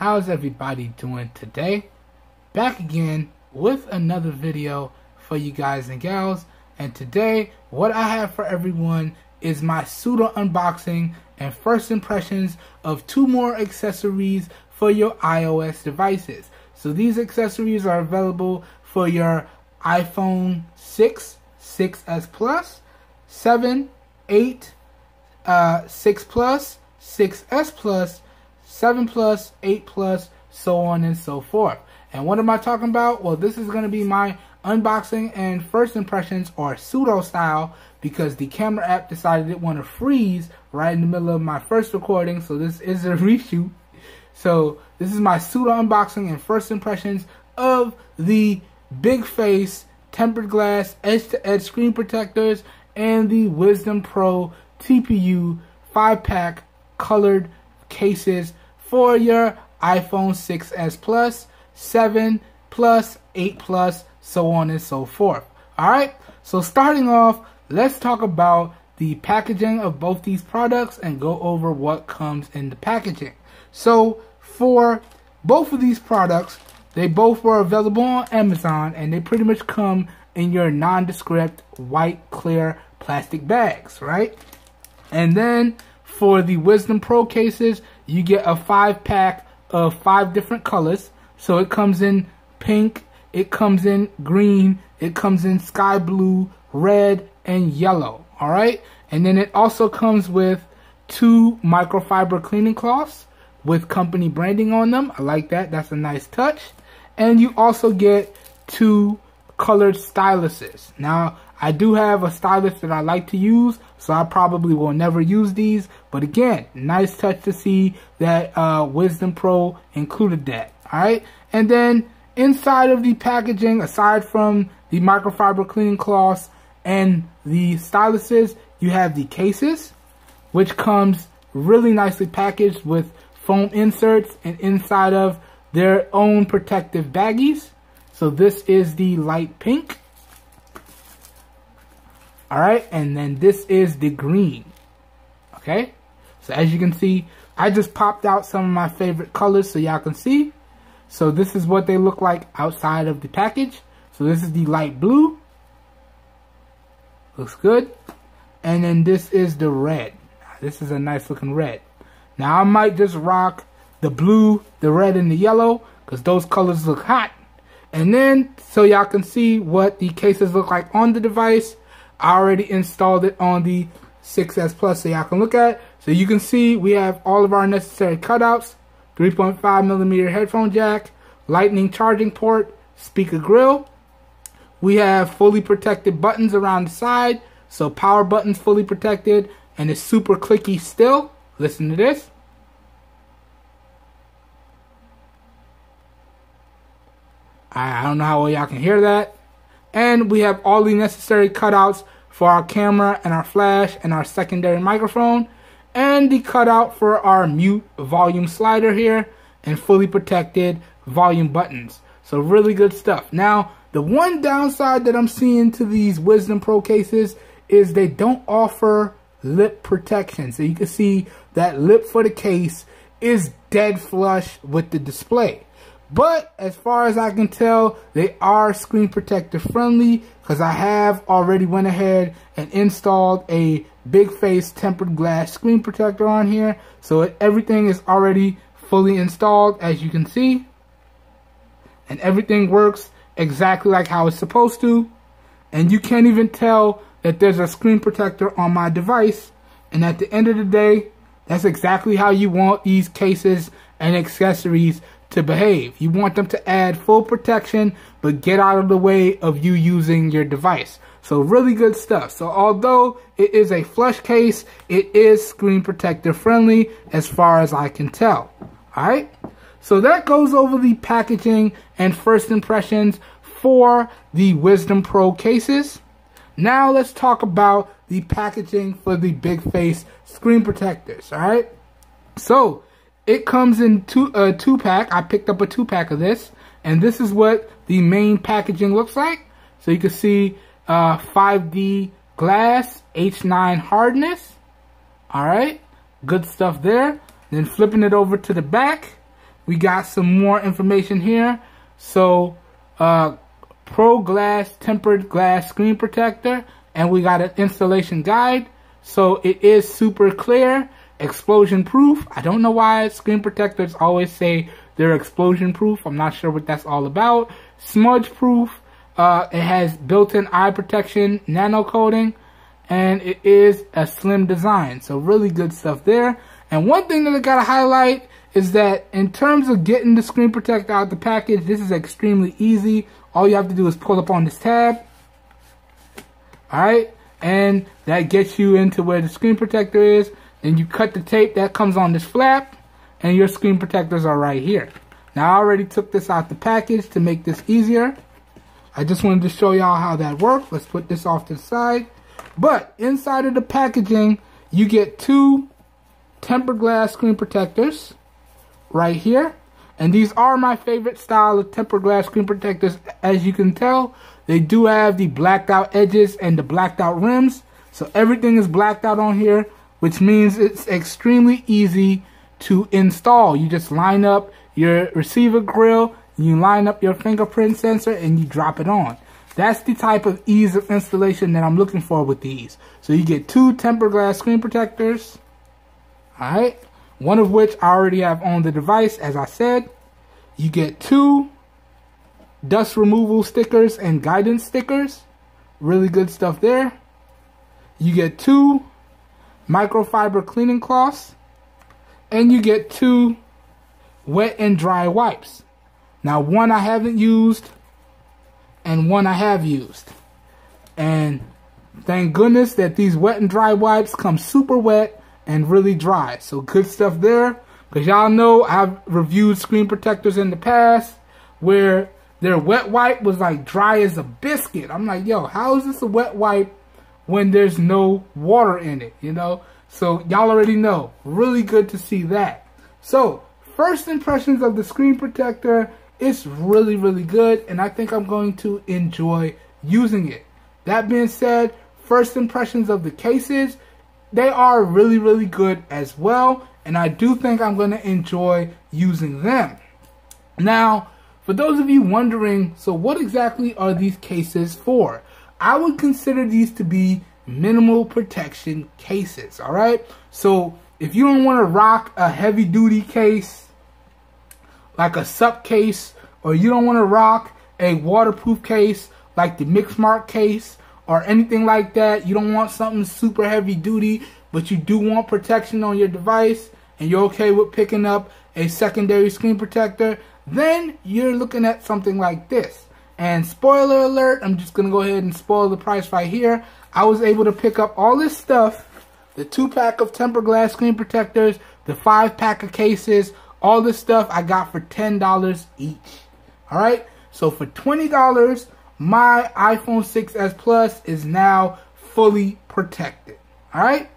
How's everybody doing today? Back again with another video for you guys and gals. And today, what I have for everyone is my Sudo unboxing and first impressions of 2 more accessories for your iOS devices. So these accessories are available for your iPhone 6, 6S Plus, 7, 8, 6 Plus, 6S Plus, 7 Plus, 8 Plus, so on and so forth. And what am I talking about? Well, this is going to be my unboxing and first impressions, or Sudo style, because the camera app decided it want to freeze right in the middle of my first recording, so this is a reshoot. So this is my Sudo unboxing and first impressions of the BigFace tempered glass edge-to-edge screen protectors and the Wisdom Pro TPU 5-pack colored cases for your iPhone 6S Plus, 7 Plus, 8 Plus, so on and so forth. Alright, so starting off, let's talk about the packaging of both these products and go over what comes in the packaging. So for both of these products, they both were available on Amazon, and they pretty much come in your nondescript white clear plastic bags, right? And then for the Wisdom Pro cases, you get a 5-pack of 5 different colors. So it comes in pink, it comes in green, it comes in sky blue, red, and yellow. Alright? And then it also comes with 2 microfiber cleaning cloths with company branding on them. I like that. That's a nice touch. And you also get 2 colored styluses. Now, I do have a stylus that I like to use, so I probably will never use these. But again, nice touch to see that Wisdom Pro included that. Alright? And then inside of the packaging, aside from the microfiber cleaning cloths and the styluses, you have the cases, which comes really nicely packaged with foam inserts and inside of their own protective baggies. So this is the light pink. Alright, and then this is the green. Okay, so as you can see, I just popped out some of my favorite colors so y'all can see. So this is what they look like outside of the package. So this is the light blue. Looks good. And then this is the red. This is a nice looking red. Now I might just rock the blue, the red, and the yellow, because those colors look hot. And then, so y'all can see what the cases look like on the device, I already installed it on the 6S Plus so y'all can look at. So you can see we have all of our necessary cutouts, 3.5mm headphone jack, lightning charging port, speaker grill. We have fully protected buttons around the side, so power buttons fully protected, and it's super clicky still. Listen to this. I don't know how well y'all can hear that. And we have all the necessary cutouts for our camera and our flash and our secondary microphone, and the cutout for our mute volume slider here, and fully protected volume buttons. So really good stuff. Now, the one downside that I'm seeing to these Wisdom Pro cases is they don't offer lip protection. So you can see that lip for the case is dead flush with the display. But as far as I can tell, they are screen protector friendly, because I have already went ahead and installed a BigFace tempered glass screen protector on here. So everything is already fully installed, as you can see. And everything works exactly like how it's supposed to. And you can't even tell that there's a screen protector on my device. And at the end of the day, that's exactly how you want these cases and accessories to behave. You want them to add full protection, but get out of the way of you using your device. So really good stuff. So although it is a flush case, it is screen protector friendly as far as I can tell. Alright, so that goes over the packaging and first impressions for the Wisdom Pro cases. Now let's talk about the packaging for the BigFace screen protectors. Alright, so it comes in a 2-pack. I picked up a 2-pack of this, and this is what the main packaging looks like. So you can see 5D glass, H9 hardness. Alright, good stuff there. Then flipping it over to the back, we got some more information here. So, Pro Glass Tempered Glass Screen Protector, and we got an installation guide. So it is super clear, explosion proof. I don't know why screen protectors always say they're explosion proof. I'm not sure what that's all about. Smudge proof. It has built-in eye protection, nano coating, and it is a slim design. So really good stuff there. And one thing that I gotta highlight is that in terms of getting the screen protector out of the package, this is extremely easy. All you have to do is pull up on this tab. Alright, and that gets you into where the screen protector is. Then you cut the tape that comes on this flap, and your screen protectors are right here. Now I already took this out the package to make this easier. I just wanted to show y'all how that works. Let's put this off to the side. But inside of the packaging, you get 2 tempered glass screen protectors right here. And these are my favorite style of tempered glass screen protectors. As you can tell, they do have the blacked out edges and the blacked out rims. So everything is blacked out on here, which means it's extremely easy to install. You just line up your receiver grill, you line up your fingerprint sensor, and you drop it on. That's the type of ease of installation that I'm looking for with these. So you get 2 tempered glass screen protectors. Alright. One of which I already have on the device, as I said. You get 2 dust removal stickers and guidance stickers. Really good stuff there. You get 2 microfiber cleaning cloths. And you get 2 wet and dry wipes. Now, one I haven't used and one I have used. And thank goodness that these wet and dry wipes come super wet and really dry. So good stuff there. Because y'all know I've reviewed screen protectors in the past where their wet wipe was like dry as a biscuit. I'm like, yo, how is this a wet wipe when there's no water in it, you know? So y'all already know. Really good to see that. So first impressions of the screen protector, it's really, really good. And I think I'm going to enjoy using it. That being said, first impressions of the cases, they are really, really good as well. And I do think I'm going to enjoy using them. Now, for those of you wondering, so what exactly are these cases for? I would consider these to be minimal protection cases, alright? So, if you don't want to rock a heavy duty case, like a SUP case, or you don't want to rock a waterproof case, like the Mixmark case, or anything like that, you don't want something super heavy duty, but you do want protection on your device, and you're okay with picking up a secondary screen protector, then you're looking at something like this. And spoiler alert, I'm just going to go ahead and spoil the price right here. I was able to pick up all this stuff, the 2-pack of tempered glass screen protectors, the 5-pack of cases, all this stuff I got for $10 each. Alright, so for $20, my iPhone 6s Plus is now fully protected. Alright,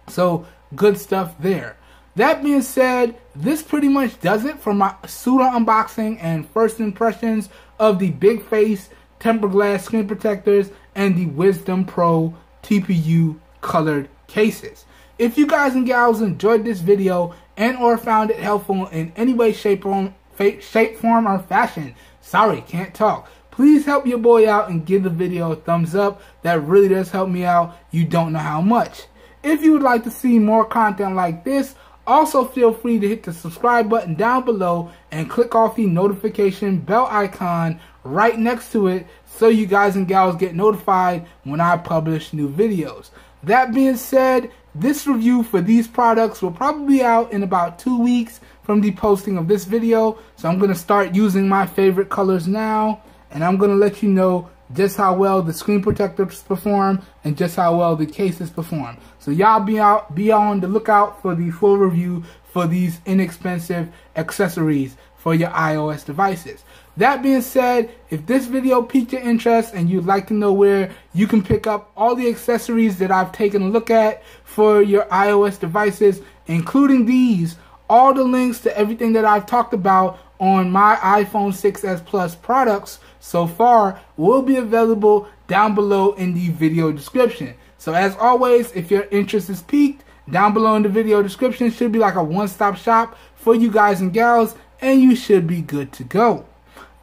so good stuff there. That being said, this pretty much does it for my Sudo unboxing and first impressions of the BigFace tempered glass screen protectors and the Wisdom Pro TPU colored cases. If you guys and gals enjoyed this video and or found it helpful in any way, shape, form, or fashion, sorry, can't talk, please help your boy out and give the video a thumbs up. That really does help me out. You don't know how much. If you would like to see more content like this, also feel free to hit the subscribe button down below and click off the notification bell icon right next to it so you guys and gals get notified when I publish new videos. That being said, this review for these products will probably be out in about 2 weeks from the posting of this video. So I'm going to start using my favorite colors now, and I'm going to let you know just how well the screen protectors perform and just how well the cases perform. So y'all be on the lookout for the full review for these inexpensive accessories for your iOS devices. That being said, if this video piqued your interest and you'd like to know where you can pick up all the accessories that I've taken a look at for your iOS devices, including these, all the links to everything that I've talked about on my iPhone 6s Plus products so far will be available down below in the video description. So as always, if your interest is piqued, down below in the video description should be like a one-stop shop for you guys and gals and you should be good to go.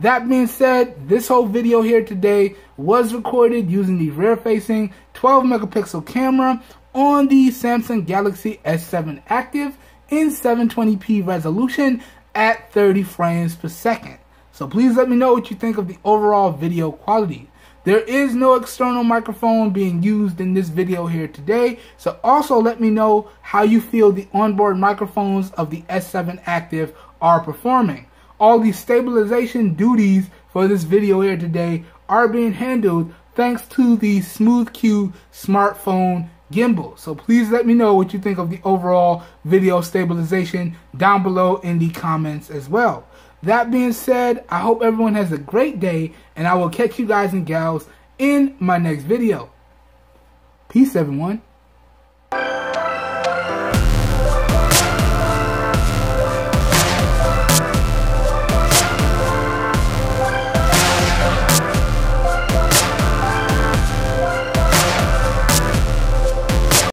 That being said, this whole video here today was recorded using the rear-facing 12 megapixel camera on the Samsung Galaxy S7 Active in 720p resolution at 30 frames per second. So please let me know what you think of the overall video quality. There is no external microphone being used in this video here today, so also let me know how you feel the onboard microphones of the S7 Active are performing. All the stabilization duties for this video here today are being handled thanks to the SmoothQ smartphone gimbal. So please let me know what you think of the overall video stabilization down below in the comments as well. That being said, I hope everyone has a great day, and I will catch you guys and gals in my next video. Peace, everyone.